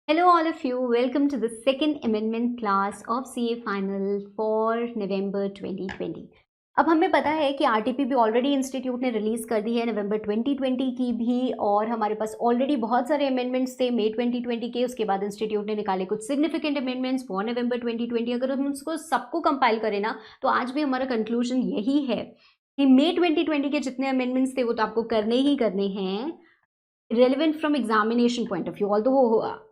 Hello, all of you. Welcome to the second amendment class of CA Final for November 2020. अब हमें पता है कि आरटीपी भी ऑलरेडी इंस्टीट्यूट ने रिलीज कर दी है नवंबर 2020 की भी, और हमारे पास ऑलरेडी बहुत सारे अमेंडमेंट्स थे मई 2020 के। उसके बाद इंस्टीट्यूट ने निकाले कुछ सिग्निफिकेंट अमेंडमेंट्स फॉर नवंबर 2020। अगर हम उसको सबको कंपाइल करें ना, तो आज भी हमारा कंक्लूजन यही है कि मई 2020 के जितने अमेंडमेंट्स थे वो तो आपको करने ही करने हैं, relevant from examination point of view. Although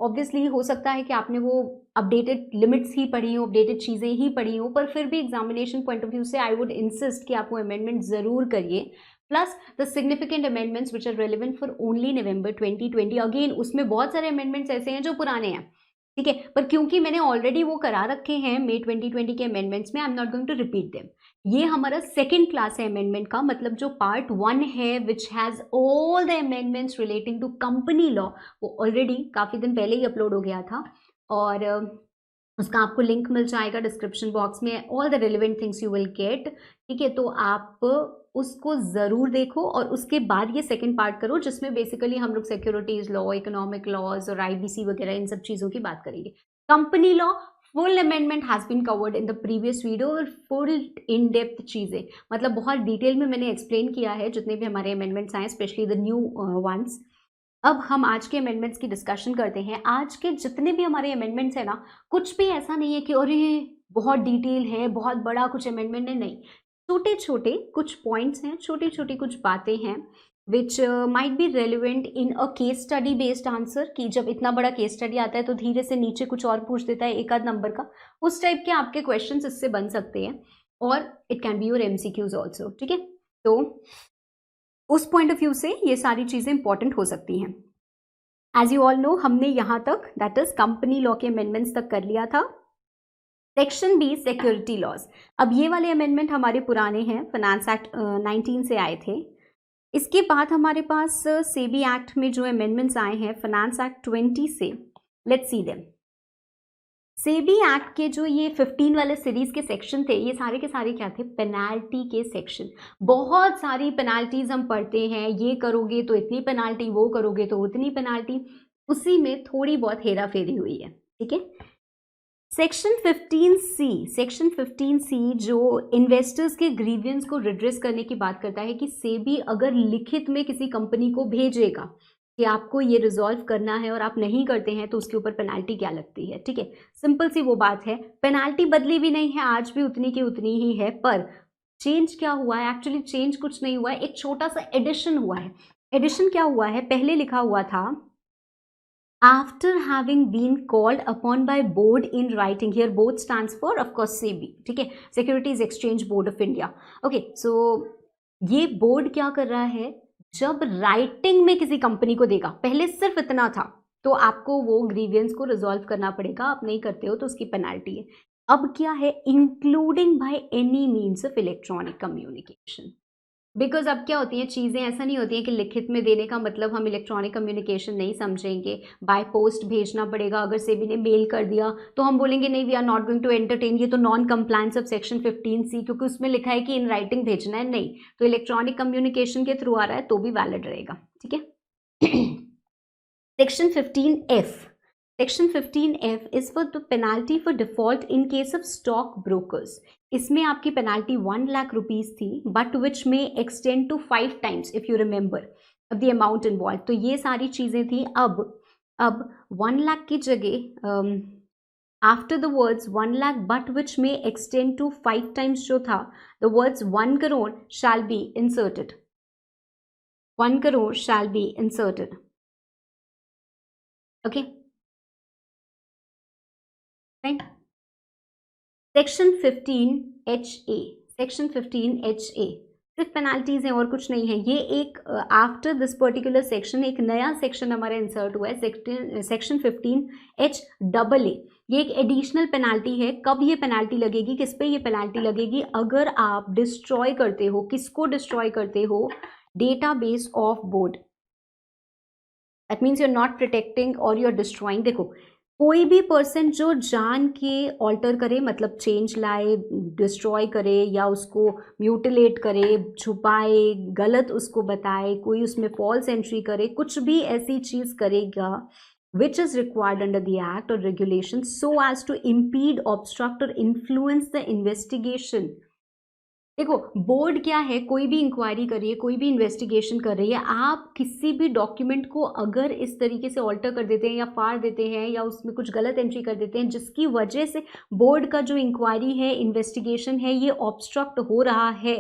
obviously हो सकता है कि आपने वो अपडेटेड लिमिट्स ही पढ़ी हो, अपडेटेड चीज़ें ही पढ़ी हो, पर फिर भी एग्जामिनेशन पॉइंट ऑफ व्यू से आई वुड इंसिस्ट कि आप वो अमेंडमेंट ज़रूर करिए। Plus the significant amendments which are relevant for only November 2020। Again उसमें बहुत सारे अमेंडमेंट्स ऐसे हैं जो पुराने हैं, ठीक है, पर क्योंकि मैंने ऑलरेडी वो करा रखे हैं मई 2020 के अमेंडमेंट्स में, I am not going to repeat them. ये हमारा सेकेंड क्लास है अमेंडमेंट का, मतलब जो पार्ट 1 है which has all the amendments relating to company law, वो ऑलरेडी काफ़ी दिन पहले ही अपलोड हो गया था, और उसका आपको लिंक मिल जाएगा डिस्क्रिप्शन बॉक्स में। All the relevant things you will get, ठीक है। तो आप उसको ज़रूर देखो और उसके बाद ये सेकंड पार्ट करो, जिसमें बेसिकली हम लोग सिक्योरिटीज लॉ, इकोनॉमिक लॉज और आईबीसी वगैरह इन सब चीज़ों की बात करेंगे। Company law full amendment has been covered in the previous video, और फुल इन डेप्थ चीज़ें, मतलब बहुत डिटेल में मैंने एक्सप्लेन किया है जितने भी हमारे अमेंडमेंट्स आए, स्पेशली द न्यू वंस। अब हम आज के अमेंडमेंट्स की डिस्कशन करते हैं। आज के जितने भी हमारे अमेंडमेंट्स हैं ना, कुछ भी ऐसा नहीं है कि अरे बहुत डिटेल है, बहुत बड़ा कुछ अमेंडमेंट है, नहीं। छोटे छोटे कुछ पॉइंट्स हैं, छोटी छोटी कुछ बातें हैं which might be relevant in a case study based answer, कि जब इतना बड़ा केस स्टडी आता है तो धीरे से नीचे कुछ और पूछ देता है एक आध नंबर का, उस टाइप के आपके क्वेश्चंस इससे बन सकते हैं, और it can be your MCQs also, ठीक है। तो उस पॉइंट ऑफ व्यू से ये सारी चीज़ें इंपॉर्टेंट हो सकती हैं। एज यू ऑल नो, हमने यहाँ तक दैट इज कंपनी लॉ के अमेंडमेंट्स तक कर लिया था। Section B security laws. अब ये वाले अमेंडमेंट हमारे पुराने हैं, फाइनेंस एक्ट 19 से आए थे। इसके बाद हमारे पास सेबी एक्ट में जो अमेंडमेंट्स आए हैं फाइनेंस एक्ट 20 से, let's see them. SEBI act के जो ये 15 वाले सीरीज के सेक्शन थे, ये सारे के सारे क्या थे? पेनाल्टी के सेक्शन। बहुत सारी पेनाल्टीज हम पढ़ते हैं, ये करोगे तो इतनी पेनाल्टी, वो करोगे तो उतनी पेनाल्टी, उसी में थोड़ी बहुत हेरा फेरी हुई है, ठीक है। सेक्शन 15C जो इन्वेस्टर्स के ग्रीवियंस को रिड्रेस करने की बात करता है कि सेबी अगर लिखित में किसी कंपनी को भेजेगा कि आपको ये रिजॉल्व करना है और आप नहीं करते हैं तो उसके ऊपर पेनाल्टी क्या लगती है, ठीक है। सिंपल सी वो बात है, पेनाल्टी बदली भी नहीं है, आज भी उतनी की उतनी ही है, पर चेंज क्या हुआ है? एक्चुअली चेंज कुछ नहीं हुआ है, एक छोटा सा एडिशन हुआ है। एडिशन क्या हुआ है? पहले लिखा हुआ था after having been called upon by board in writing, here board stands for of course SEBI, ठीक है, securities exchange board of India. Okay, so ये बोर्ड क्या कर रहा है? जब राइटिंग में किसी कंपनी को देगा, पहले सिर्फ इतना था, तो आपको वो ग्रीवियंस को रिजॉल्व करना पड़ेगा, आप नहीं करते हो तो उसकी पेनाल्टी है। अब क्या है? Including bye any means of electronic communication. Because अब क्या होती हैं चीज़ें, ऐसा नहीं होती हैं कि लिखित में देने का मतलब हम इलेक्ट्रॉनिक कम्युनिकेशन नहीं समझेंगे, बाय पोस्ट भेजना पड़ेगा। अगर सेबी ने मेल कर दिया तो हम बोलेंगे नहीं, we are not going to entertain, ये तो non compliance of section 15C, क्योंकि उसमें लिखा है कि इन राइटिंग भेजना है, नहीं, तो इलेक्ट्रॉनिक कम्युनिकेशन के थ्रू आ रहा है तो भी वैलिड रहेगा, ठीक है। Section 15F is for the penalty for default in case of stock brokers. इसमें आपकी पेनाल्टी 1 लाख रुपीज थी, but which may extend to 5 times if you remember the amount involve. तो ये सारी चीजें थी। अब 1 लाख की जगह after the words 1 lakh but which may extend to 5 times जो था, the words 1 crore shall be inserted, 1 crore shall be inserted, okay, fine. Section 15HA, section 15HA सिर्फ पेनाल्टीज हैं और कुछ नहीं है। ये एक आफ्टर दिस पर्टिकुलर सेक्शन एक नया सेक्शन हमारा इंसर्ट हुआ है, सेक्शन 15HAA। ये एक एडिशनल पेनाल्टी है। कब ये पेनाल्टी लगेगी? किस पे ये पेनाल्टी लगेगी? अगर आप डिस्ट्रॉय करते हो, किसको डिस्ट्रॉय करते हो? Database of board. That means you are not protecting और यू आर डिस्ट्रॉइंग। देखो, कोई भी पर्सन जो जान के ऑल्टर करे, मतलब चेंज लाए, डिस्ट्रॉय करे, या उसको म्यूटिलेट करे, छुपाए, गलत उसको बताए, कोई उसमें फॉल्स एंट्री करे, कुछ भी ऐसी चीज़ करेगा which is required under the act or regulation so as to impede, obstruct or influence the investigation. देखो बोर्ड क्या है, कोई भी इंक्वायरी कर रही है, कोई भी इन्वेस्टिगेशन कर रही है, आप किसी भी डॉक्यूमेंट को अगर इस तरीके से ऑल्टर कर देते हैं या फाड़ देते हैं या उसमें कुछ गलत एंट्री कर देते हैं जिसकी वजह से बोर्ड का जो इंक्वायरी है, इन्वेस्टिगेशन है, ये ऑब्स्ट्रक्ट हो रहा है,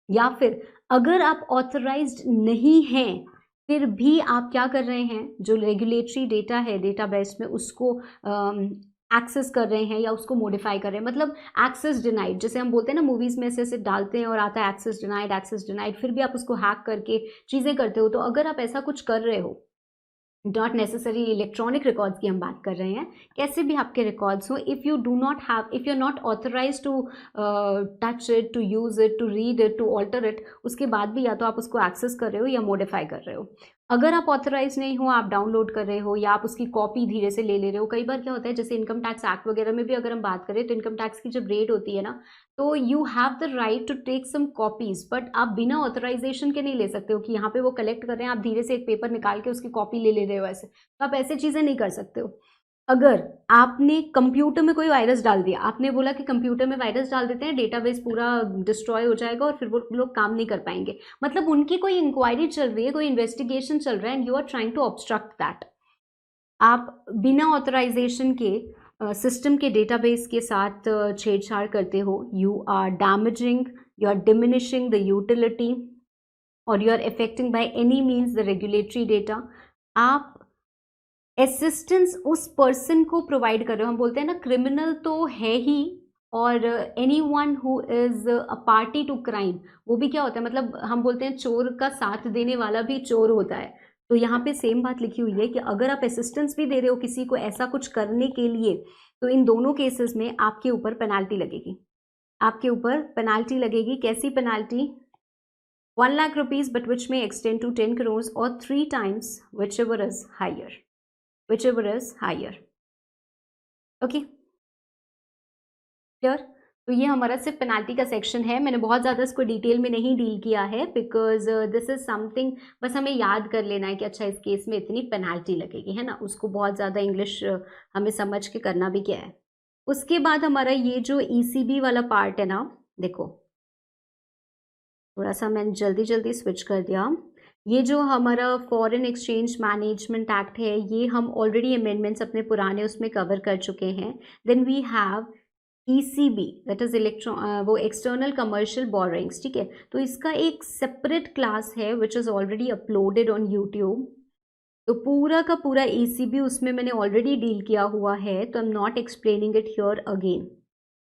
या फिर अगर आप ऑथराइज्ड नहीं हैं फिर भी आप क्या कर रहे हैं, जो रेगुलेटरी डेटा है डेटाबेस में उसको एक्सेस कर रहे हैं या उसको मॉडिफाई कर रहे हैं, मतलब एक्सेस डिनाइड, जैसे हम बोलते हैं ना मूवीज़ में ऐसे डालते हैं और आता है एक्सेस डिनाइड, फिर भी आप उसको हैक करके चीज़ें करते हो। तो अगर आप ऐसा कुछ कर रहे हो, नॉट नेसेसरी इलेक्ट्रॉनिक रिकॉर्ड्स की हम बात कर रहे हैं, कैसे भी आपके रिकॉर्ड्स हो, if you are not authorise to touch it, to use it, to read it, to alter it, उसके बाद भी या तो आप उसको एक्सेस कर रहे हो या मॉडिफाई कर रहे हो। अगर आप ऑथराइज नहीं हो, आप डाउनलोड कर रहे हो या आप उसकी कॉपी धीरे से ले रहे हो। कई बार क्या होता है, जैसे इनकम टैक्स एक्ट वगैरह में भी अगर हम बात करें तो इनकम टैक्स की जब रेट होती है ना, तो you have the right to take some copies, but आप बिना ऑथराइजेशन के नहीं ले सकते हो कि यहाँ पे वो कलेक्ट कर रहे हैं, आप धीरे से एक पेपर निकाल के उसकी कॉपी ले रहे हो ऐसे, तो आप ऐसे चीज़ें नहीं कर सकते हो। अगर आपने कंप्यूटर में कोई वायरस डाल दिया, आपने बोला कि कंप्यूटर में वायरस डाल देते हैं, डेटाबेस पूरा डिस्ट्रॉय हो जाएगा और फिर वो लोग काम नहीं कर पाएंगे, मतलब उनकी कोई इंक्वायरी चल रही है, कोई इन्वेस्टिगेशन चल रहा है and you are trying to obstruct that. आप बिना ऑथराइजेशन के सिस्टम के डेटाबेस के साथ छेड़छाड़ करते हो, you are damaging, you are diminishing the utility और you are affecting by any means the regulatory data. आप असिस्टेंस उस पर्सन को प्रोवाइड कर रहे हो, हम बोलते हैं ना क्रिमिनल तो है ही, और anyone who is a party to crime, वो भी क्या होता है, मतलब हम बोलते हैं चोर का साथ देने वाला भी चोर होता है। तो यहाँ पे सेम बात लिखी हुई है कि अगर आप असिस्टेंस भी दे रहे हो किसी को ऐसा कुछ करने के लिए, तो इन दोनों केसेस में आपके ऊपर पेनाल्टी लगेगी, आपके ऊपर पेनाल्टी लगेगी। कैसी penalty? 1 lakh rupees but which may extend to 10 crores और 3 times whichever is higher। Okay, clear? तो ये हमारा सिर्फ पेनाल्टी का सेक्शन है, मैंने बहुत ज़्यादा इसको डिटेल में नहीं डील किया है बिकॉज दिस इज़ समथिंग, बस हमें याद कर लेना है कि अच्छा इस केस में इतनी पेनाल्टी लगेगी, है ना, उसको बहुत ज़्यादा इंग्लिश हमें समझ के करना भी क्या है। उसके बाद हमारा ये जो ECB वाला पार्ट है ना, देखो थोड़ा सा मैंने जल्दी स्विच कर दिया। ये जो हमारा फॉरेन एक्सचेंज मैनेजमेंट एक्ट है, ये हम ऑलरेडी अमेंडमेंट्स अपने पुराने उसमें कवर कर चुके हैं। Then we have ECB, that is वो एक्सटर्नल कमर्शियल बोरोइंग्स, ठीक है। तो इसका एक सेपरेट क्लास है which is already uploaded on YouTube. तो पूरा का पूरा ECB उसमें मैंने ऑलरेडी डील किया हुआ है, तो आई am not explaining it here again,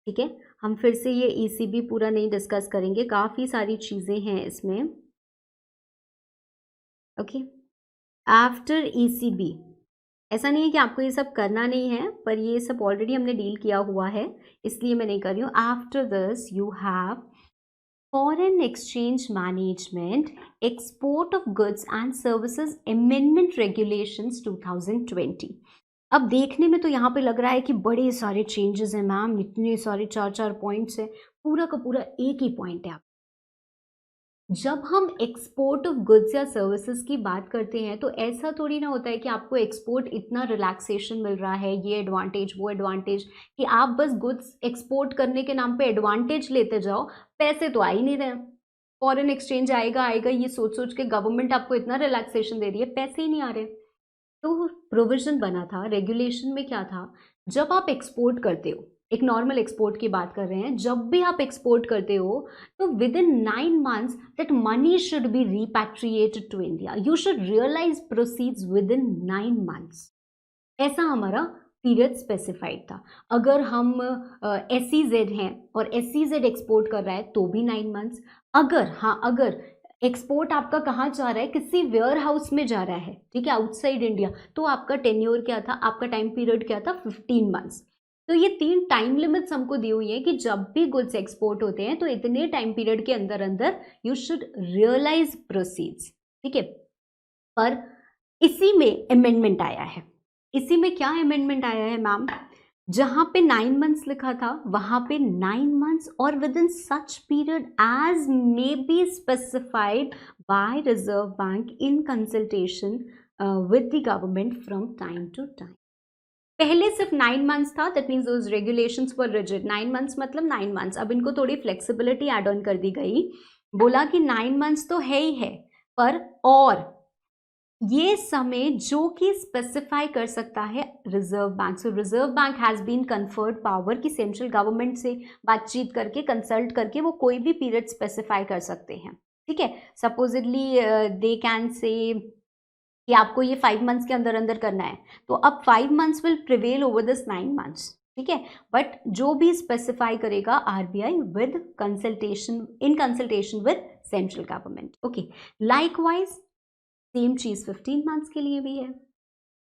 ठीक है। हम फिर से ये ECB पूरा नहीं डिस्कस करेंगे, काफ़ी सारी चीज़ें हैं इसमें। ओके, आफ्टर ECB, ऐसा नहीं है कि आपको ये सब करना नहीं है, पर ये सब ऑलरेडी हमने डील किया हुआ है, इसलिए मैं नहीं कर रही हूँ। After this you have foreign exchange management, export of goods and services amendment regulations 2020। अब देखने में तो यहाँ पे लग रहा है कि बड़े सारे चेंजेस हैं मैम, इतने सारे 4 पॉइंट्स हैं, पूरा का पूरा एक ही पॉइंट है। जब हम एक्सपोर्ट ऑफ गुड्स या सर्विसेज की बात करते हैं तो ऐसा थोड़ी ना होता है कि आपको एक्सपोर्ट इतना रिलैक्सेशन मिल रहा है, ये एडवांटेज वो एडवांटेज, कि आप बस गुड्स एक्सपोर्ट करने के नाम पे एडवांटेज लेते जाओ, पैसे तो आ ही नहीं रहे। फॉरेन एक्सचेंज आएगा ये सोच के गवर्नमेंट आपको इतना रिलैक्सेशन दे रही है, पैसे ही नहीं आ रहे। तो प्रोविजन बना था, रेगुलेशन में क्या था, जब आप एक्सपोर्ट करते हो, एक नॉर्मल एक्सपोर्ट की बात कर रहे हैं, जब भी आप एक्सपोर्ट करते हो तो within 9 months that money should be repatriated to India, you should realise proceeds within 9 months। ऐसा हमारा पीरियड स्पेसिफाइड था। अगर हम SEZ हैं और SEZ एक्सपोर्ट कर रहा है तो भी 9 months। अगर एक्सपोर्ट आपका कहाँ जा रहा है, किसी वेयर हाउस में जा रहा है, ठीक है, आउटसाइड इंडिया, तो आपका टेन्योर क्या था, आपका टाइम पीरियड क्या था, 15 months। तो ये 3 टाइम लिमिट्स हमको दी हुई है कि जब भी गुड्स एक्सपोर्ट होते हैं तो इतने टाइम पीरियड के अंदर यू शुड रियलाइज प्रोसीड्स, ठीक है। पर इसी में अमेंडमेंट आया है, इसी में क्या अमेंडमेंट आया है मैम, जहां पे 9 months लिखा था वहां पे 9 months और within such period as may be specified by Reserve Bank in consultation with the government from time to time. पहले सिर्फ 9 मंथ्स था, that means those regulations were rigid. 9 months मतलब 9 मंथ्स, अब इनको थोड़ी फ्लेक्सिबिलिटी ऐड ऑन कर दी गई। बोला कि 9 मंथ्स तो है ही है, पर और ये समय जो कि स्पेसिफाई कर सकता है Reserve Bank. So Reserve Bank has been conferred power कि सेंट्रल गवर्नमेंट से बातचीत करके, कंसल्ट करके वो कोई भी पीरियड स्पेसिफाई कर सकते हैं। ठीक है, सपोजिटली दे कैन से कि आपको ये 5 मंथ्स के अंदर अंदर करना है, तो अब 5 months will prevail over this 9 months. ठीक है, बट जो भी स्पेसिफाई करेगा RBI with consultation, in consultation with central government. Okay, likewise same चीज 15 मंथ्स के लिए भी है।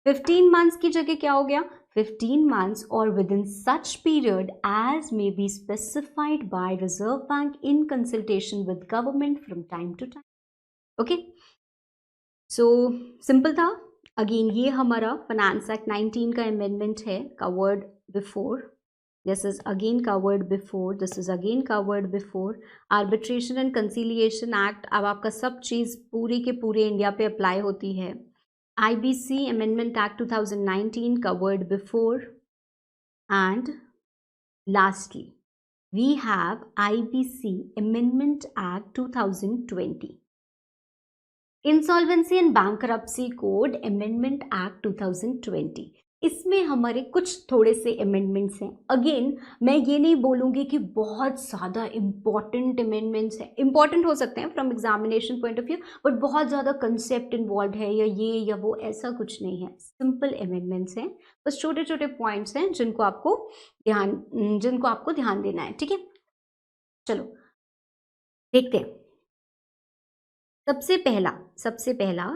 15 मंथ्स की जगह क्या हो गया, 15 months or within such period as may be specified by Reserve Bank in consultation with government from time to time. Okay, so simple था। अगेन ये हमारा फाइनेंस एक्ट 19 का अमेंडमेंट है, covered before, this is again covered before, this is again covered before. Arbitration and conciliation act, अब आपका सब चीज़ पूरी के पूरे इंडिया पे अप्लाई होती है। IBC Amendment Act 2019 covered before, and lastly we have IBC Amendment Act 2020, Insolvency and Bankruptcy Code Amendment Act 2020। इसमें हमारे कुछ थोड़े से अमेंडमेंट्स हैं। अगेन मैं ये नहीं बोलूँगी कि बहुत ज़्यादा इम्पॉर्टेंट अमेंडमेंट्स हैं, इम्पॉर्टेंट हो सकते हैं from examination point of view, but बहुत ज़्यादा कंसेप्ट इन्वॉल्व है या ये या वो, ऐसा कुछ नहीं है। सिंपल अमेंडमेंट्स हैं, बस छोटे छोटे पॉइंट्स हैं जिनको आपको ध्यान देना है। ठीक है, चलो देखते हैं। सबसे पहला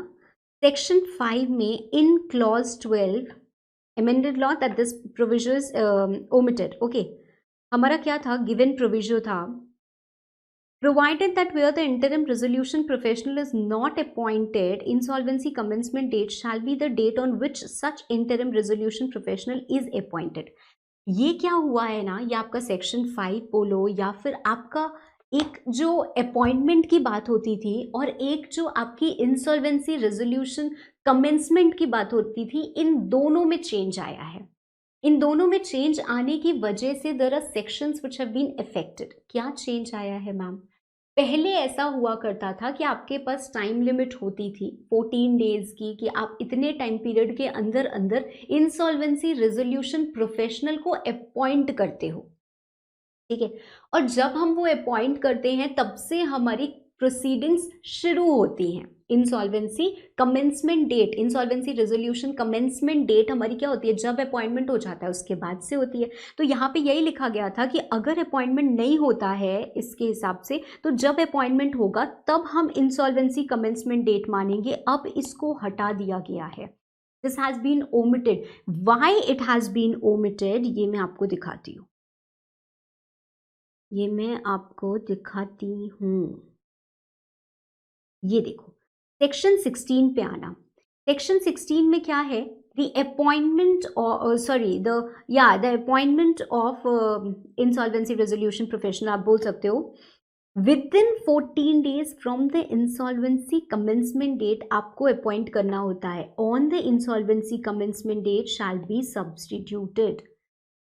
सेक्शन 5 में in clause 12 amended law that this provision is omitted. Okay, हमारा क्या था, given provision था, provided that where the interim resolution professional is not appointed, insolvency commencement date shall be the date on which such interim resolution professional is appointed। ये क्या हुआ है ना, ये आपका सेक्शन 5 बोलो या फिर आपका एक जो अपॉइंटमेंट की बात होती थी और एक जो आपकी इंसॉल्वेंसी रेजोल्यूशन कमेंसमेंट की बात होती थी, इन दोनों में चेंज आया है। इन दोनों में चेंज आने की वजह से there are sections which have been affected. क्या चेंज आया है मैम? पहले ऐसा हुआ करता था कि आपके पास टाइम लिमिट होती थी 14 डेज की, कि आप इतने टाइम पीरियड के अंदर अंदर इंसॉल्वेंसी रेजोल्यूशन प्रोफेशनल को अपॉइंट करते हो। ठीक है, और जब हम वो अपॉइंट करते हैं तब से हमारी प्रोसीडिंग्स शुरू होती हैं। Insolvency commencement date, insolvency resolution commencement date हमारी क्या होती है, जब अपॉइंटमेंट हो जाता है उसके बाद से होती है। तो यहाँ पे यही लिखा गया था कि अगर अपॉइंटमेंट नहीं होता है इसके हिसाब से, तो जब अपॉइंटमेंट होगा तब हम इंसॉल्वेंसी कमेंसमेंट डेट मानेंगे। अब इसको हटा दिया गया है, this has been omitted. Why it has been omitted ये मैं आपको दिखाती हूँ, ये मैं आपको दिखाती हूँ। ये देखो सेक्शन 16 पे आना, सेक्शन 16 में क्या है, the appointment the appointment of insolvency resolution professional, आप बोल सकते हो within 14 days from the insolvency commencement date आपको अपॉइंट करना होता है। On the insolvency commencement date shall be substituted.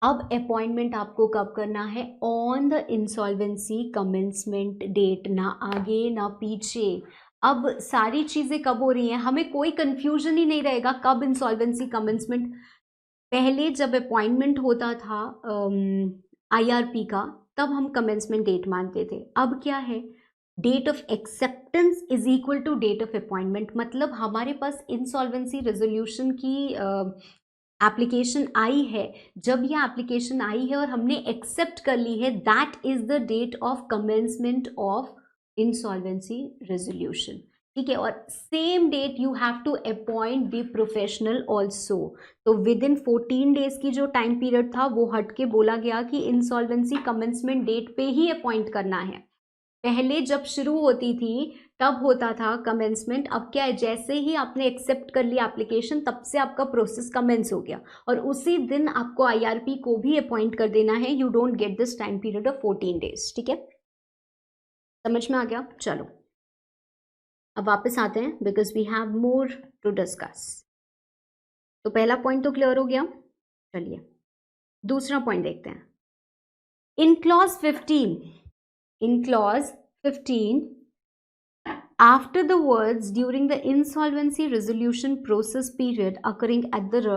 अब अपॉइंटमेंट आपको कब करना है, on the insolvency commencement date, ना आगे ना पीछे। अब सारी चीज़ें कब हो रही हैं, हमें कोई कंफ्यूजन ही नहीं रहेगा कब इंसॉल्वेंसी कमेंसमेंट। पहले जब अपॉइंटमेंट होता था IRP का, तब हम कमेंसमेंट डेट मानते थे। अब क्या है, date of acceptance is equal to date of appointment. मतलब हमारे पास इंसॉल्वेंसी रेजोल्यूशन की एप्लीकेशन आई है, जब ये एप्लीकेशन आई है और हमने एक्सेप्ट कर ली है, that is the date of commencement of insolvency resolution. ठीक है, और same date you have to appoint the professional also. तो विद इन 14 डेज की जो टाइम पीरियड था वो हट के बोला गया कि इंसॉल्वेंसी कमेंसमेंट डेट पे ही अपॉइंट करना है। पहले जब शुरू होती थी तब होता था कमेंसमेंट, अब क्या है, जैसे ही आपने एक्सेप्ट कर लिया एप्लीकेशन तब से आपका प्रोसेस कमेंस हो गया और उसी दिन आपको IRP को भी अपॉइंट कर देना है। You don't get this time period of 14 days. ठीक है, समझ में आ गया? चलो अब वापस आते हैं because we have more to discuss. तो पहला पॉइंट तो क्लियर हो गया, चलिए दूसरा पॉइंट देखते हैं। In clause 15 after the words during the insolvency resolution process period occurring at the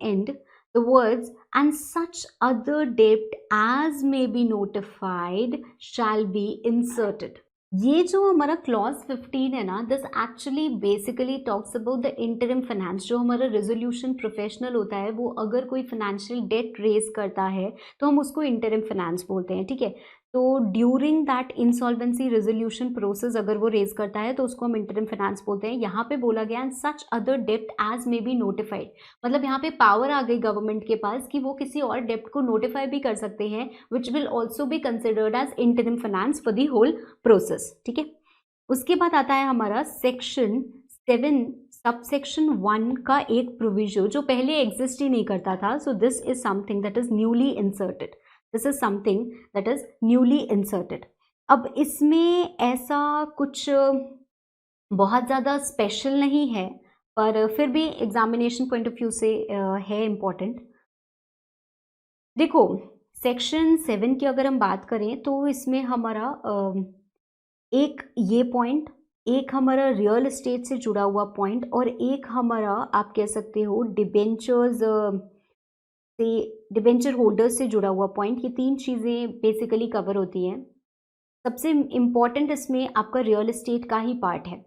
end, the words and such other debt as may be notified shall be inserted. ये जो हमारा क्लॉज 15 है ना, this actually basically talks about the interim finance. जो हमारा resolution professional होता है वो अगर कोई फाइनेंशियल डेट रेज करता है तो हम उसको इंटरिम फाइनेंस बोलते हैं, ठीक है। तो during that insolvency resolution process अगर वो रेज करता है तो उसको हम इंटरिम फाइनेंस बोलते हैं। यहाँ पे बोला गया एंड सच अदर डेप्ट एज मे बी नोटिफाइड, मतलब यहाँ पे पावर आ गई गवर्नमेंट के पास कि वो किसी और डेप्ट को नोटिफाई भी कर सकते हैं, which will also be considered as interim finance for the whole process, ठीक है। उसके बाद आता है हमारा सेक्शन 7 सबसेक्शन 1 का एक प्रोविजन जो पहले एग्जिस्ट ही नहीं करता था। सो this is something that is newly inserted, this is something that is newly inserted. अब इसमें ऐसा कुछ बहुत ज़्यादा स्पेशल नहीं है, पर फिर भी एग्जामिनेशन पॉइंट ऑफ व्यू से है इम्पॉर्टेंट। देखो सेक्शन 7 की अगर हम बात करें तो इसमें हमारा एक ये पॉइंट, एक हमारा रियल एस्टेट से जुड़ा हुआ पॉइंट और एक हमारा आप कह सकते हो डिबेंचर्स से, डिबेंचर होल्डर्स से जुड़ा हुआ पॉइंट, ये 3 चीज़ें बेसिकली कवर होती हैं। सबसे इम्पॉर्टेंट इसमें आपका रियल एस्टेट का ही पार्ट है।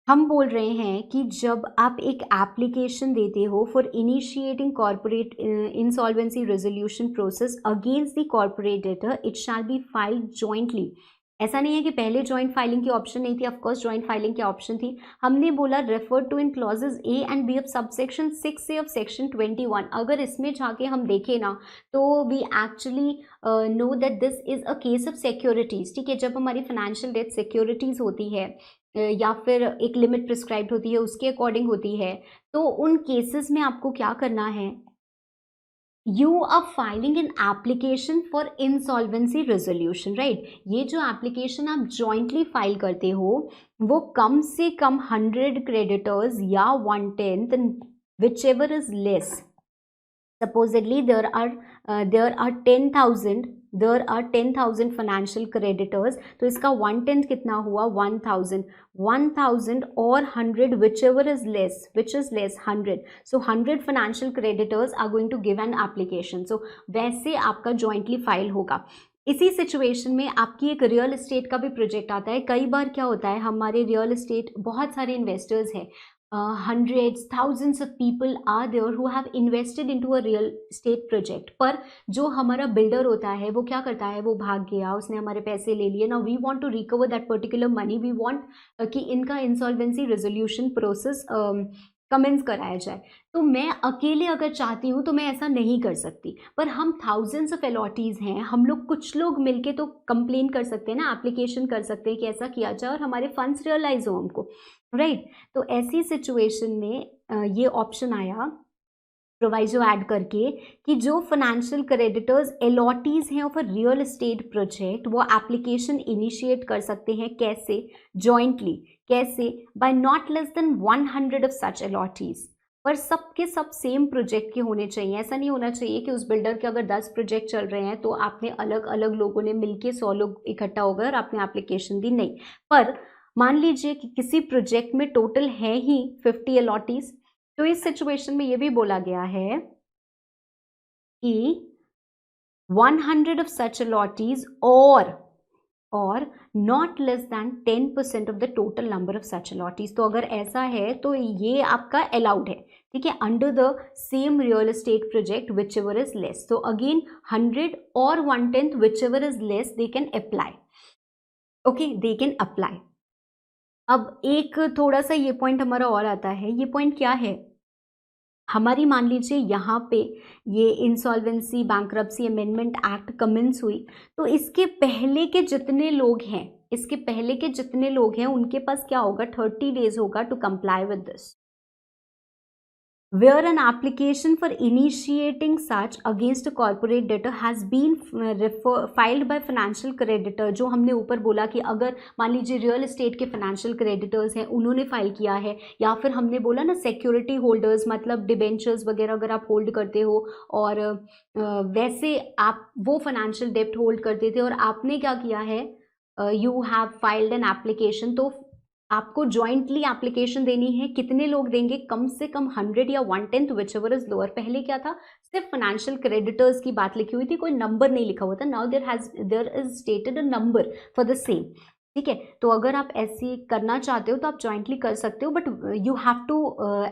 हम बोल रहे हैं कि जब आप एक एप्लीकेशन देते हो for initiating corporate insolvency resolution process against the corporate debtor, it shall be filed jointly. ऐसा नहीं है कि पहले जॉइंट फाइलिंग की ऑप्शन नहीं थी, ऑफकोर्स जॉइंट फाइलिंग की ऑप्शन थी। हमने बोला refer to in clauses A and B of subsection 6 से ऑफ सेक्शन 21। अगर इसमें जाके हम देखें ना तो we actually know that this is a case of securities, ठीक है। जब हमारी फाइनेंशियल डेट सिक्योरिटीज होती है या फिर एक लिमिट प्रिस्क्राइब्ड होती है उसके अकॉर्डिंग होती है, तो उन केसेस में आपको क्या करना है, you are filing an application for insolvency resolution, right. ये जो एप्लीकेशन आप जॉइंटली फाइल करते हो वो कम से कम 100 क्रेडिटर्स या 1/10 whichever is less. supposedly there are 10,000 financial creditors, तो इसका 1/10 कितना हुआ 1000 और 100 whichever is less, which is less 100, so 100 financial creditors are going to give an application. So वैसे आपका जॉइंटली फाइल होगा। इसी सिचुएशन में आपकी एक रियल एस्टेट का भी प्रोजेक्ट आता है। कई बार क्या होता है, हमारे रियल एस्टेट बहुत सारे इन्वेस्टर्स हैं, hundreds thousands of people are there who have invested into a real estate project, पर जो हमारा बिल्डर होता है वो क्या करता है, वो भाग गया, उसने हमारे पैसे ले लिए। ना we want to recover that particular money, we want कि इनका इंसॉल्वेंसी रेजोल्यूशन प्रोसेस कमेंस कराया जाए। तो मैं अकेले अगर चाहती हूँ तो मैं ऐसा नहीं कर सकती, पर हम थाउजेंड्स ऑफ अलॉटीज़ हैं, हम लोग कुछ लोग मिलके तो कंप्लेन कर सकते हैं ना, एप्लीकेशन कर सकते हैं कि ऐसा किया जाए और हमारे फंड्स रियलाइज हो हमको, राइट। तो ऐसी सिचुएशन में ये ऑप्शन आया प्रोवाइजो ऐड करके कि जो फाइनेंशियल क्रेडिटर्स अलॉटीज हैं of a real estate project वो एप्लीकेशन इनिशिएट कर सकते हैं। कैसे? जॉइंटली। कैसे? By not less than 100 of such allottees, पर सबके सब सेम प्रोजेक्ट के होने चाहिए। ऐसा नहीं होना चाहिए कि उस बिल्डर के अगर 10 प्रोजेक्ट चल रहे हैं तो आपने अलग अलग लोगों ने मिलके 100 लोग इकट्ठा हो गए और आपने एप्लीकेशन दी, नहीं। पर मान लीजिए कि किसी प्रोजेक्ट में टोटल है ही 50 अलॉटीज, तो इस सिचुएशन में ये भी बोला गया है कि 100 of such allottees or not less than 10% of the total number of such allottees। तो अगर ऐसा है तो ये आपका अलाउड है, ठीक है, under the same real estate project which ever is less. तो अगेन 100 और 1/10 whichever is less they can apply, okay, they can apply. अब एक थोड़ा सा ये पॉइंट हमारा और आता है। ये पॉइंट क्या है, हमारी मान लीजिए यहाँ पे ये insolvency bankruptcy amendment act commence हुई, तो इसके पहले के जितने लोग हैं, इसके पहले के जितने लोग हैं उनके पास क्या होगा, 30 डेज होगा to comply with this. where an application for initiating such against a corporate debtor has been filed by financial creditor, जो हमने ऊपर बोला कि अगर मान लीजिए रियल एस्टेट के फाइनेंशियल क्रेडिटर्स हैं, उन्होंने फाइल किया है, या फिर हमने बोला ना सिक्योरिटी होल्डर्स, मतलब डिबेंचर्स वगैरह अगर आप होल्ड करते हो और वैसे आप वो फाइनेंशियल डेब्ट होल्ड करते थे और आपने क्या किया है, you have filed an application, तो आपको जॉइंटली एप्लीकेशन देनी है। कितने लोग देंगे? कम से कम 100 या 1/10 विच एवर इज लोअर। पहले क्या था, सिर्फ फाइनेंशियल क्रेडिटर्स की बात लिखी हुई थी, कोई नंबर नहीं लिखा हुआ था। Now there is stated a number for the same. ठीक है, तो अगर आप ऐसे करना चाहते हो तो आप जॉइंटली कर सकते हो, but you have to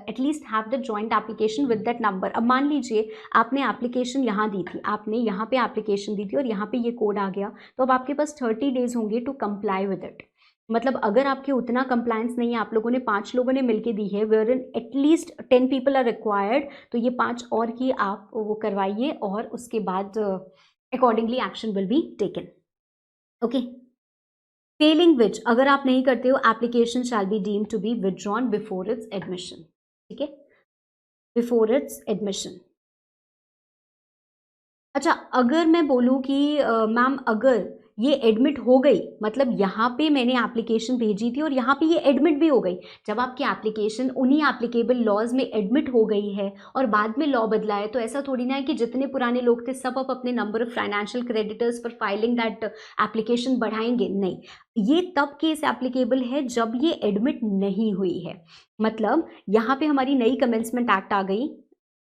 at least have the joint application with that number. अब मान लीजिए आपने एप्लीकेशन यहाँ दी थी, आपने यहाँ पे एप्लीकेशन दी थी और यहाँ पे ये कोड आ गया, तो अब आपके पास 30 डेज होंगे टू कंप्लाई विद इट। मतलब अगर आपके उतना कंप्लायंस नहीं है, आप लोगों ने 5 लोगों ने मिलके दी है, where in at least 10 people are required, तो ये 5 और की आप वो करवाइए और उसके बाद accordingly action will be taken. Okay, failing which, अगर आप नहीं करते हो, application shall be deemed to be withdrawn before its admission. ठीक है, बिफोर इट्स एडमिशन। अच्छा, अगर मैं बोलूँ कि मैम अगर ये एडमिट हो गई, मतलब यहाँ पे मैंने एप्लीकेशन भेजी थी और यहाँ पे ये एडमिट भी हो गई, जब आपकी एप्लीकेशन उन्हीं एप्लीकेबल लॉज में एडमिट हो गई है और बाद में लॉ बदला है, तो ऐसा थोड़ी ना है कि जितने पुराने लोग थे सब अब अपने नंबर ऑफ फाइनेंशियल क्रेडिटर्स पर फाइलिंग दैट एप्लीकेशन बढ़ाएंगे। नहीं, ये तब केस एप्लीकेबल है जब ये एडमिट नहीं हुई है। मतलब यहाँ पे हमारी नई कमेंसमेंट एक्ट आ गई,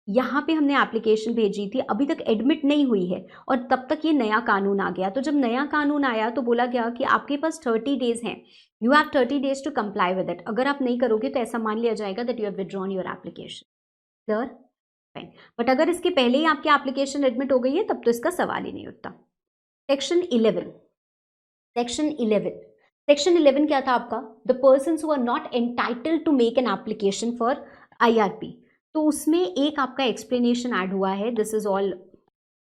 यहाँ पे हमने एप्लीकेशन भेजी थी, अभी तक एडमिट नहीं हुई है और तब तक ये नया कानून आ गया। तो जब नया कानून आया तो बोला गया कि आपके पास 30 डेज हैं, you have 30 days to comply with it. अगर आप नहीं करोगे तो ऐसा मान लिया जाएगा that you have withdrawn your application. Clear? Fine. But अगर इसके पहले ही आपकी एप्लीकेशन एडमिट हो गई है तब तो इसका सवाल ही नहीं उठता। सेक्शन 11, सेक्शन 11 क्या था आपका? The persons who are not entitled to make an application for IRP। तो उसमें एक आपका एक्सप्लेनेशन ऐड हुआ है, this is all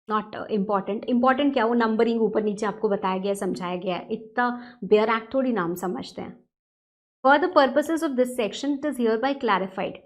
not important. Important क्या, वो नंबरिंग ऊपर नीचे आपको बताया गया, समझाया गया है, इतना बेयर एक्ट थोड़ी नाम समझते हैं। For the purposes of this section it is hereby clarified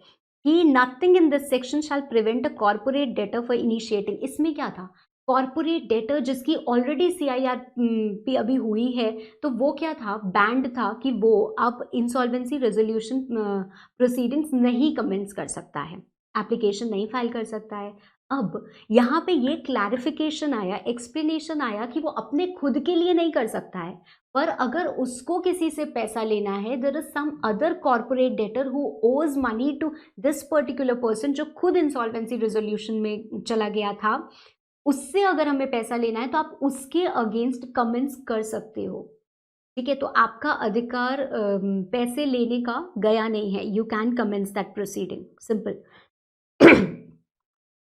कि nothing in this section shall prevent a corporate debtor for initiating. इसमें क्या था, कॉर्पोरेट डेटर जिसकी ऑलरेडी CIRP अभी हुई है, तो वो क्या था, बैंड था कि वो अब इंसॉल्वेंसी रेजोल्यूशन प्रोसीडिंग्स नहीं कमेंस कर सकता है, एप्लीकेशन नहीं फाइल कर सकता है। अब यहाँ पे ये क्लैरिफिकेशन आया, एक्सप्लेनेशन आया कि वो अपने खुद के लिए नहीं कर सकता है, पर अगर उसको किसी से पैसा लेना है, there is some other corporate debtor who owes money to this particular person, जो खुद इंसॉल्वेंसी रेजोल्यूशन में चला गया था, उससे अगर हमें पैसा लेना है तो आप उसके अगेंस्ट कमेंट्स कर सकते हो। ठीक है, तो आपका अधिकार पैसे लेने का गया नहीं है, you can commence that proceeding, simple.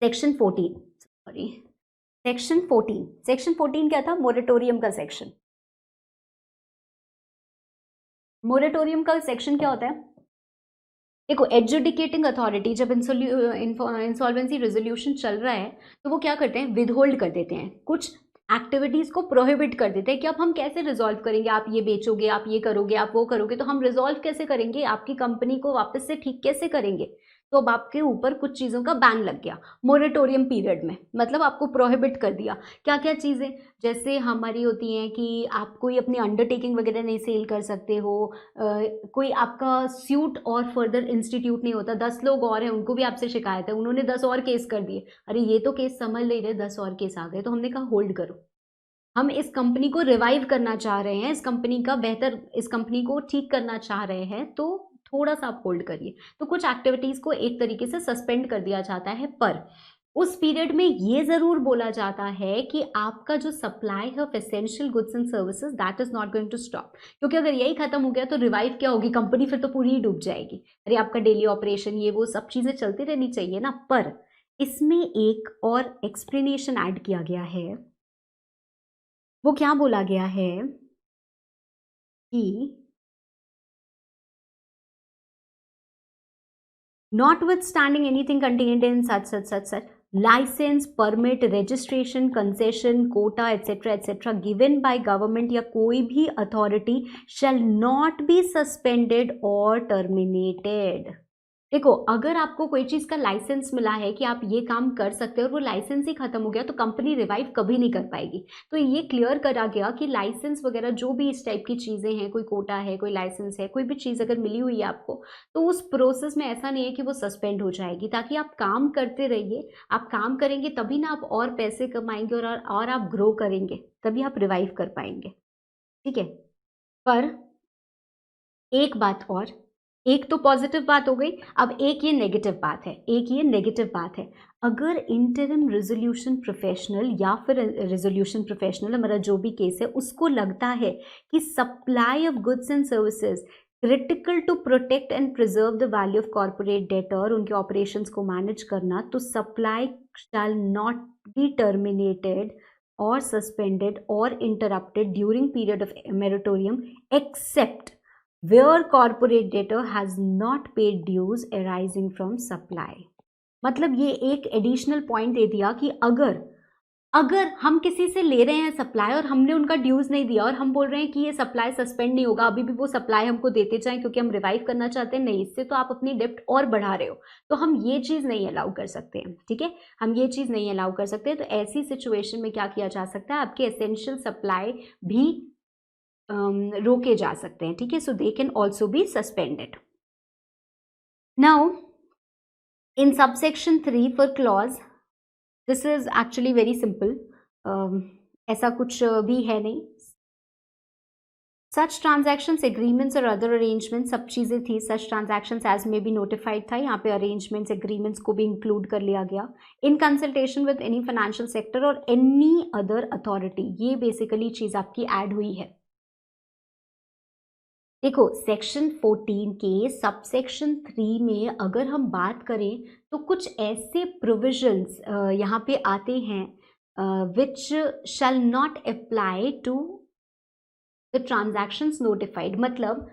Section 14, sorry, section 14 क्या था, मोरेटोरियम का सेक्शन। मोरेटोरियम का सेक्शन क्या होता है? देखो, एडजुडिकेटिंग अथॉरिटी जब इंसॉल्वेंसी रेजोल्यूशन चल रहा है तो वो क्या करते हैं, विदहोल्ड कर देते हैं, कुछ एक्टिविटीज़ को प्रोहिबिट कर देते हैं कि अब हम कैसे रिजॉल्व करेंगे, आप ये बेचोगे, आप ये करोगे, आप वो करोगे, तो हम रिजॉल्व कैसे करेंगे, आपकी कंपनी को वापस से ठीक कैसे करेंगे। तो अब आपके ऊपर कुछ चीज़ों का बैन लग गया मोरेटोरियम पीरियड में, मतलब आपको प्रोहिबिट कर दिया। क्या क्या चीज़ें, जैसे हमारी होती हैं कि आप कोई अपनी अंडरटेकिंग वगैरह नहीं सेल कर सकते हो, कोई आपका सूट और फर्दर इंस्टीट्यूट नहीं होता, 10 लोग और हैं उनको भी आपसे शिकायत है, उन्होंने 10 और केस कर दिए, अरे ये तो केस संभल नहीं रहे, 10 और केस आ गए, तो हमने कहा होल्ड करो, हम इस कंपनी को रिवाइव करना चाह रहे हैं, इस कंपनी का बेहतर, इस कंपनी को ठीक करना चाह रहे हैं, तो थोड़ा सा आप होल्ड करिए। तो कुछ एक्टिविटीज़ को एक तरीके से सस्पेंड कर दिया जाता है, पर उस पीरियड में ये ज़रूर बोला जाता है कि आपका जो सप्लाई है of essential goods and services that is not going to stop, क्योंकि अगर यही खत्म हो गया तो रिवाइव क्या होगी, कंपनी फिर तो पूरी ही डूब जाएगी। अरे आपका डेली ऑपरेशन ये वो सब चीज़ें चलती रहनी चाहिए ना। पर इसमें एक और एक्सप्लेनेशन ऐड किया गया है, वो क्या बोला गया है कि notwithstanding anything contained in such license, permit, registration, concession, quota, etc. given by government या कोई भी authority shall not be suspended or terminated। देखो, अगर आपको कोई चीज़ का लाइसेंस मिला है कि आप ये काम कर सकते हो और वो लाइसेंस ही खत्म हो गया तो कंपनी रिवाइव कभी नहीं कर पाएगी। तो ये क्लियर करा गया कि लाइसेंस वगैरह जो भी इस टाइप की चीज़ें हैं, कोई कोटा है, कोई लाइसेंस है, कोई भी चीज़ अगर मिली हुई है आपको, तो उस प्रोसेस में ऐसा नहीं है कि वो सस्पेंड हो जाएगी, ताकि आप काम करते रहिए। आप काम करेंगे तभी ना आप और पैसे कमाएंगे और आप ग्रो करेंगे, तभी आप रिवाइव कर पाएंगे। ठीक है, पर एक बात और, एक तो पॉजिटिव बात हो गई, अब एक ये नेगेटिव बात है। अगर इंटरिम रेजोल्यूशन प्रोफेशनल या फिर रेजोल्यूशन प्रोफेशनल, हमारा जो भी केस है, उसको लगता है कि supply of goods and services critical to protect and preserve the value of corporate debtor, उनके ऑपरेशंस को मैनेज करना, तो supply shall not be terminated और सस्पेंडेड और interrupted during period of moratorium except where corporate debtor has not paid dues arising from supply। मतलब ये एक additional point दे दिया कि अगर हम किसी से ले रहे हैं सप्लाई और हमने उनका ड्यूज नहीं दिया और हम बोल रहे हैं कि ये सप्लाई सस्पेंड नहीं होगा, अभी भी वो सप्लाई हमको देते जाएं क्योंकि हम रिवाइव करना चाहते हैं, नहीं, इससे तो आप अपनी डेप्ट और बढ़ा रहे हो, तो हम ये चीज़ नहीं अलाउ कर सकते हैं। ठीक है, हम ये चीज़ नहीं अलाउ कर सकते। तो ऐसी सिचुएशन में क्या किया जा सकता है, आपके एसेंशियल सप्लाई भी रोके जा सकते हैं। ठीक है, so they can also be suspended. Now in subsection 3 for clause, this is actually very simple, ऐसा कुछ भी है नहीं। सच ट्रांजैक्शंस, एग्रीमेंट्स और अदर अरेंजमेंट्स, सब चीज़ें थी। सच ट्रांजैक्शंस एज में भी नोटिफाइड था, यहाँ पे अरेंजमेंट्स एग्रीमेंट्स को भी इंक्लूड कर लिया गया। इन consultation with any financial sector और एनी अदर अथॉरिटी, ये बेसिकली चीज़ आपकी ऐड हुई है। देखो, सेक्शन 14 के सबसेक्शन 3 में अगर हम बात करें तो कुछ ऐसे प्रोविजंस यहाँ पे आते हैं which shall not apply to the transactions notified. मतलब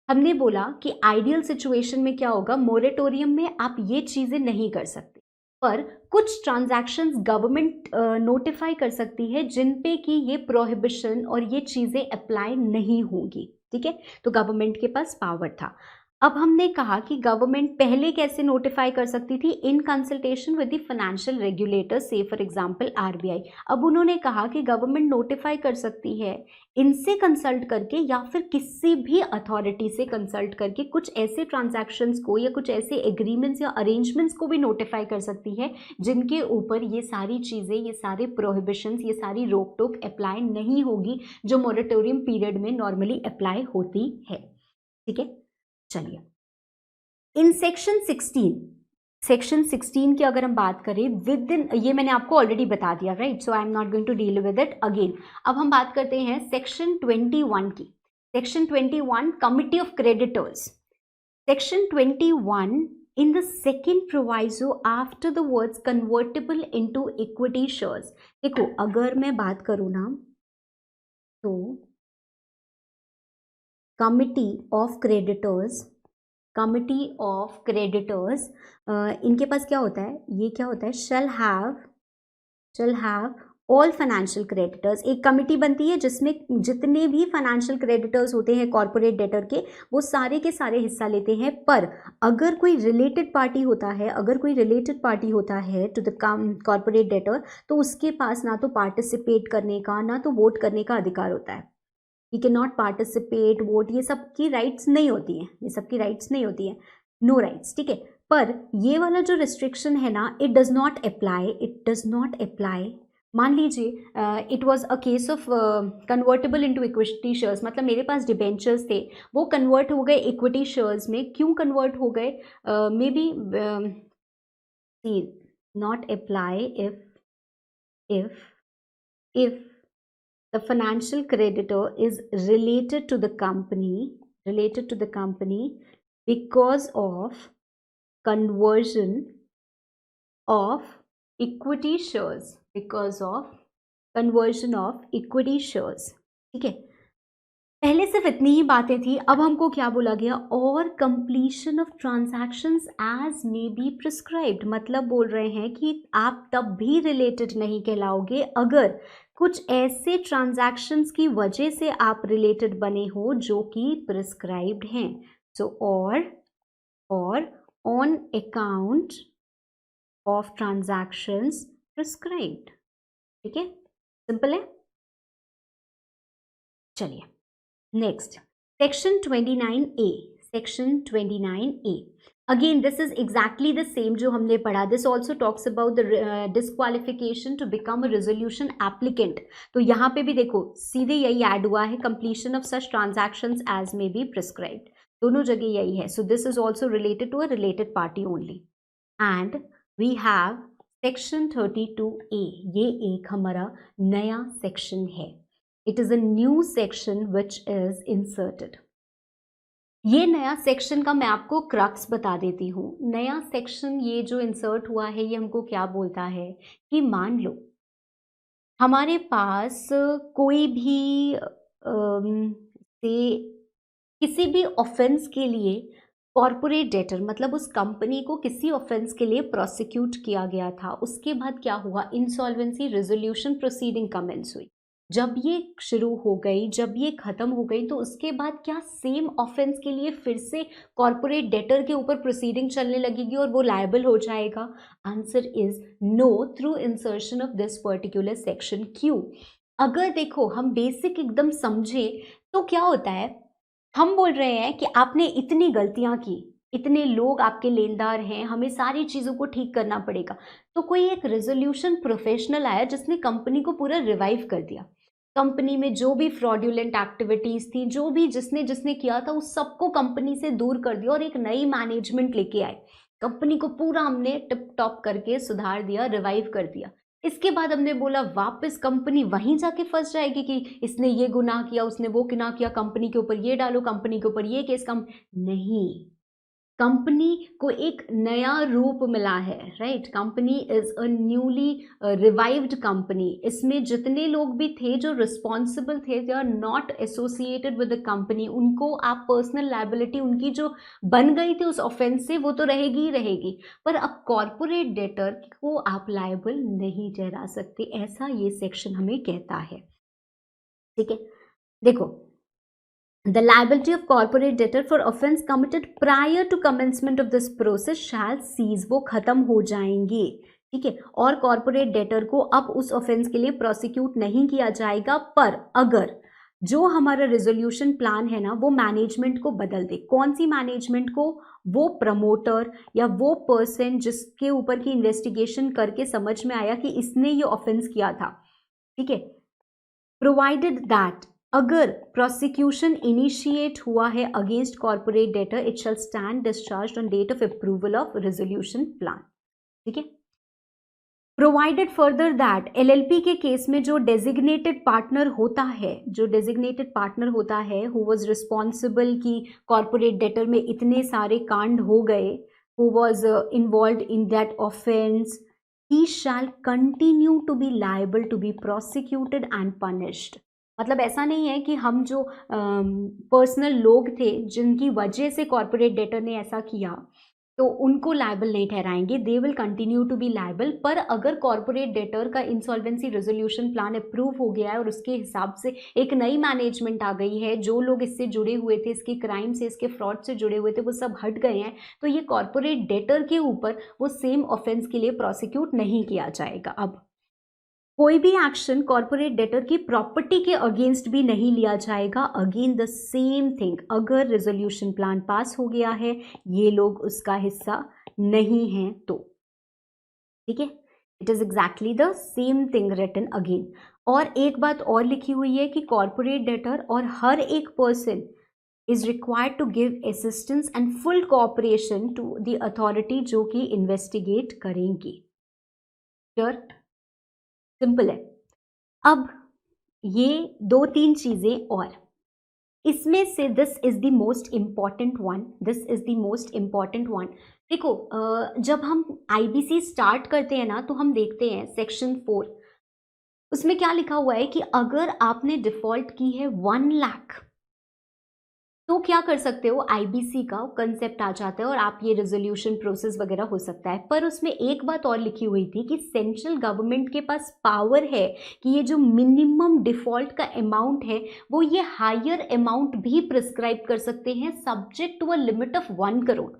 हमने बोला कि आइडियल सिचुएशन में क्या होगा, मोरेटोरियम में आप ये चीज़ें नहीं कर सकते, पर कुछ ट्रांजैक्शंस गवर्नमेंट नोटिफाई कर सकती है जिन पे कि ये प्रोहिबिशन और ये चीज़ें अप्लाई नहीं होंगी। ठीक है, तो गवर्नमेंट के पास पावर था। अब हमने कहा कि गवर्नमेंट पहले कैसे नोटिफाई कर सकती थी, इन consultation with the financial regulators, से फॉर एग्जांपल आरबीआई। अब उन्होंने कहा कि गवर्नमेंट नोटिफाई कर सकती है इनसे कंसल्ट करके या फिर किसी भी अथॉरिटी से कंसल्ट करके कुछ ऐसे ट्रांजैक्शंस को या कुछ ऐसे एग्रीमेंट्स या अरेंजमेंट्स को भी नोटिफाई कर सकती है जिनके ऊपर ये सारी चीज़ें, ये सारे प्रोहिबिशंस, ये सारी रोक टोक अप्लाई नहीं होगी जो मोरेटोरियम पीरियड में नॉर्मली अप्लाई होती है। ठीक है, चलिए इन सेक्शन 16 की अगर हम बात करें विद इन, ये मैंने आपको ऑलरेडी बता दिया, right, so I am not going to deal with it again. अब हम बात करते हैं सेक्शन 21 की। Section 21 committee of creditors. Section 21 in the second proviso after the words convertible into equity shares. देखो, अगर मैं बात करूं ना तो कमिटी ऑफ क्रेडिटर्स, इनके पास क्या होता है, ये क्या होता है, shall have all financial creditors. एक कमिटी बनती है जिसमें जितने भी फाइनेंशियल क्रेडिटर्स होते हैं कॉर्पोरेट डेटर के, वो सारे के सारे हिस्सा लेते हैं। पर अगर कोई रिलेटेड पार्टी होता है टू द कॉर्पोरेट डेटर, तो उसके पास ना तो पार्टिसिपेट करने का ना तो वोट करने का अधिकार होता है। He can not participate, vote, ये सब की राइट्स नहीं होती हैं, नो राइट्स। ठीक है, पर ये वाला जो रिस्ट्रिक्शन है ना, इट डज नॉट अप्लाई। मान लीजिए it was a case of convertible into equity shares, मतलब मेरे पास डिबेंचर्स थे, वो कन्वर्ट हो गए इक्विटी शेयर्स में। क्यों कन्वर्ट हो गए, may be not apply if the financial creditor is related to the company because of conversion of equity shares, ठीक है। पहले सिर्फ इतनी ही बातें थी, अब हमको क्या बोला गया, और completion of transactions as may be prescribed. मतलब बोल रहे हैं कि आप तब भी रिलेटेड नहीं कहलाओगे अगर कुछ ऐसे ट्रांजैक्शंस की वजह से आप रिलेटेड बने हो जो कि प्रिस्क्राइब्ड हैं। सो और on account of transactions prescribed. ठीक है, सिंपल है। चलिए next, section 29A। Section 29A, again this is exactly the same जो हमने पढ़ा। This also talks about the disqualification to become a resolution applicant. तो यहाँ पे भी देखो सीधे यही ऐड हुआ है, completion of such transactions as may be prescribed, दोनों जगह यही है। So this is also related to a related party only. And we have section 32A, ये एक हमारा नया सेक्शन है। It is a new section which is inserted. ये नया सेक्शन का मैं आपको क्रक्स बता देती हूँ। नया सेक्शन ये जो इंसर्ट हुआ है ये हमको क्या बोलता है कि मान लो हमारे पास कोई भी से किसी भी ऑफेंस के लिए कॉर्पोरेट डेटर, मतलब उस कंपनी को किसी ऑफेंस के लिए प्रोसिक्यूट किया गया था, उसके बाद क्या हुआ, इंसॉल्वेंसी रेजोल्यूशन प्रोसीडिंग कमेंस हुई। जब ये शुरू हो गई, जब ये खत्म हो गई, तो उसके बाद क्या सेम ऑफेंस के लिए फिर से कॉर्पोरेट डेटर के ऊपर प्रोसीडिंग चलने लगेगी और वो लायबल हो जाएगा? Answer is no, through insertion of this particular section. क्यों? अगर देखो हम बेसिक एकदम समझे तो क्या होता है, हम बोल रहे हैं कि आपने इतनी गलतियां की, इतने लोग आपके लेनदार हैं, हमें सारी चीज़ों को ठीक करना पड़ेगा। तो कोई एक रेजोल्यूशन प्रोफेशनल आया जिसने कंपनी को पूरा रिवाइव कर दिया। कंपनी में जो भी फ्रॉड्यूलेंट एक्टिविटीज़ थी, जो भी जिसने जिसने किया था, उस सबको कंपनी से दूर कर दिया और एक नई मैनेजमेंट लेके आए। कंपनी को पूरा हमने टिप टॉप करके सुधार दिया, रिवाइव कर दिया। इसके बाद हमने बोला वापस कंपनी वहीं जाके फंस जाएगी कि इसने ये गुनाह किया, उसने वो गुनाह किया, कंपनी के ऊपर ये डालो, कंपनी के ऊपर ये केस कम। नहीं, कंपनी को एक नया रूप मिला है, right. Company is a newly revived company. इसमें जितने लोग भी थे जो रिस्पॉन्सिबल थे, they are not associated with the company. उनको आप पर्सनल लायबिलिटी उनकी जो बन गई थी उस ऑफेंस से, वो तो रहेगी ही रहेगी, पर अब कॉर्पोरेट डेटर को आप लायबल नहीं ठहरा सकते, ऐसा ये सेक्शन हमें कहता है। ठीक है, देखो, the liability of corporate debtor for offense committed prior to commencement of this process shall cease, वो खत्म हो जाएंगे। ठीक है, और कॉर्पोरेट डेटर को अब उस ऑफेंस के लिए प्रोसिक्यूट नहीं किया जाएगा, पर अगर जो हमारा रेजोल्यूशन प्लान है ना वो मैनेजमेंट को बदल दे। कौन सी मैनेजमेंट को? वो प्रमोटर या वो पर्सन जिसके ऊपर की इन्वेस्टिगेशन करके समझ में आया कि इसने ये ऑफेंस किया था। ठीक है, प्रोवाइडेड दैट अगर प्रोसिक्यूशन इनिशिएट हुआ है against corporate debtor, it shall stand discharge on date of approval of resolution plan. ठीक है, प्रोवाइडेड फर्दर दैट एलएलपी के केस में जो डेजिग्नेटेड पार्टनर होता है, जो डेजिग्नेटेड पार्टनर होता है हु वाज रिस्पॉन्सिबल कि कॉर्पोरेट डेटर में इतने सारे कांड हो गए, who was involve in that offence, he shall continue to be liable to be prosecuted and punished। मतलब ऐसा नहीं है कि हम जो पर्सनल लोग थे जिनकी वजह से कॉर्पोरेट डेटर ने ऐसा किया तो उनको लायबल नहीं ठहराएंगे, they will continue to be liable. पर अगर कॉर्पोरेट डेटर का इंसॉल्वेंसी रेजोल्यूशन प्लान अप्रूव हो गया है और उसके हिसाब से एक नई मैनेजमेंट आ गई है, जो लोग इससे जुड़े हुए थे, इसके क्राइम से, इसके फ्रॉड से जुड़े हुए थे, वो सब हट गए हैं, तो ये कॉर्पोरेट डेटर के ऊपर वो सेम ऑफेंस के लिए प्रोसिक्यूट नहीं किया जाएगा। अब कोई भी एक्शन कॉर्पोरेट डेटर की प्रॉपर्टी के अगेंस्ट भी नहीं लिया जाएगा। अगेन द सेम थिंग, अगर रेजोल्यूशन प्लान पास हो गया है, ये लोग उसका हिस्सा नहीं हैं तो। ठीक है, it is exactly the same thing written again. और एक बात और लिखी हुई है कि कॉर्पोरेट डेटर और हर एक person is required to give assistance and full cooperation to the authority जो कि इन्वेस्टिगेट करेंगी। क्लियर? सिंपल है। अब ये दो तीन चीजें और इसमें से this is the most important one, this is the most important one. देखो, जब हम आईबीसी स्टार्ट करते हैं ना तो हम देखते हैं सेक्शन 4, उसमें क्या लिखा हुआ है कि अगर आपने डिफॉल्ट की है 1 लाख तो क्या कर सकते हो, आईबीसी का कंसेप्ट आ जाता है और आप ये रेजोल्यूशन प्रोसेस वगैरह हो सकता है। पर उसमें एक बात और लिखी हुई थी कि सेंट्रल गवर्नमेंट के पास पावर है कि ये जो मिनिमम डिफॉल्ट का अमाउंट है वो ये हायर अमाउंट भी प्रिस्क्राइब कर सकते हैं, subject to a limit of 1 crore.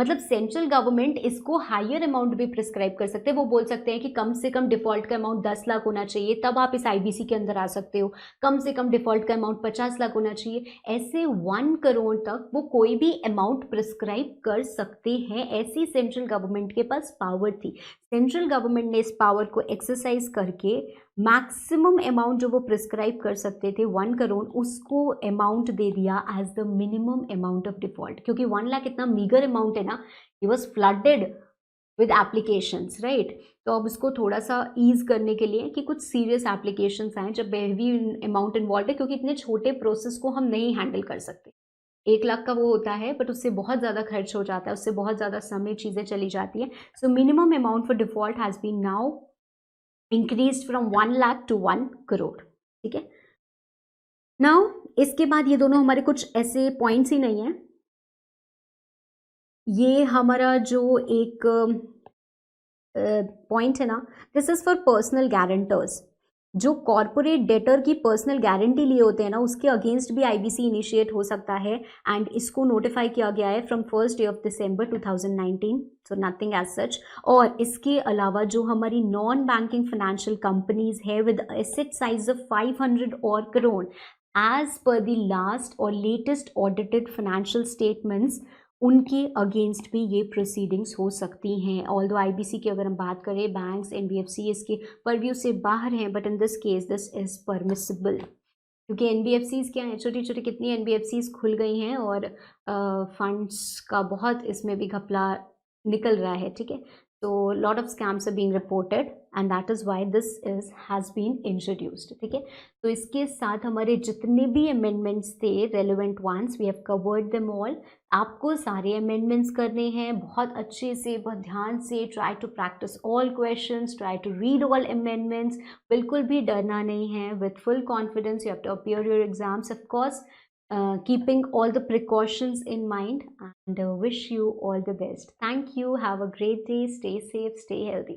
मतलब सेंट्रल गवर्नमेंट इसको हायर अमाउंट भी प्रिस्क्राइब कर सकते हैं। वो बोल सकते हैं कि कम से कम डिफॉल्ट का अमाउंट 10 लाख होना चाहिए, तब आप इस आईबीसी के अंदर आ सकते हो। कम से कम डिफॉल्ट का अमाउंट 50 लाख होना चाहिए। ऐसे 1 करोड़ तक वो कोई भी अमाउंट प्रिस्क्राइब कर सकते हैं। ऐसी सेंट्रल गवर्नमेंट के पास पावर थी। सेंट्रल गवर्नमेंट ने इस पावर को एक्सरसाइज करके मैक्सिमम अमाउंट जो वो प्रिस्क्राइब कर सकते थे 1 करोड़, उसको अमाउंट दे दिया as the minimum amount of default. क्योंकि 1 लाख इतना मीगर अमाउंट है ना, he was flooded with applications, right. तो अब उसको थोड़ा सा ईज करने के लिए कि कुछ सीरियस एप्लीकेशंस आए जब हेवी अमाउंट इन्वॉल्व है, क्योंकि इतने छोटे प्रोसेस को हम नहीं हैंडल कर सकते। 1 लाख का वो होता है बट उससे बहुत ज़्यादा खर्च हो जाता है, उससे बहुत ज़्यादा समय चीज़ें चली जाती हैं। So minimum amount for default has been now increase from 1 lakh to 1 crore, ठीक है। नाउ इसके बाद ये दोनों हमारे कुछ ऐसे पॉइंट्स ही नहीं है, ये हमारा जो एक पॉइंट है ना, this is for personal guarantors. जो कॉर्पोरेट डेटर की पर्सनल गारंटी लिए होते हैं ना, उसके अगेंस्ट भी आईबीसी इनिशिएट हो सकता है। एंड इसको नोटिफाई किया गया है फ्रॉम 1st day of December 2019, so nothing as such. और इसके अलावा जो हमारी नॉन बैंकिंग फाइनेंशियल कंपनीज है विद एसेट साइज ऑफ 500 और crore, as per the last और लेटेस्ट ऑडिटेड फाइनेंशियल स्टेटमेंट्स, उनके अगेंस्ट भी ये प्रोसीडिंग्स हो सकती हैं। ऑल्दो आईबीसी की अगर हम बात करें, बैंक्स, एनबीएफसी इसके परव्यू से बाहर हैं, but in this case this is permissible. क्योंकि एनबीएफसीज क्या हैं, छोटी छोटी कितनी एनबीएफसीज खुल गई हैं और फंड्स का बहुत इसमें भी घपला निकल रहा है, ठीक है। तो lot of scams are being reported and that is why this is has been introduced, ठीक है। तो इसके साथ हमारे जितने भी अमेंडमेंट्स थे relevant ones, we have covered them all. आपको सारे अमेंडमेंट्स करने हैं बहुत अच्छे से, बहुत ध्यान से। Try to practice all questions, try to read all amendments. बिल्कुल भी डरना नहीं है, with full confidence you have to appear your exams, of course keeping all the precautions in mind, and wish you all the best. Thank you. Have a great day. Stay safe, stay healthy.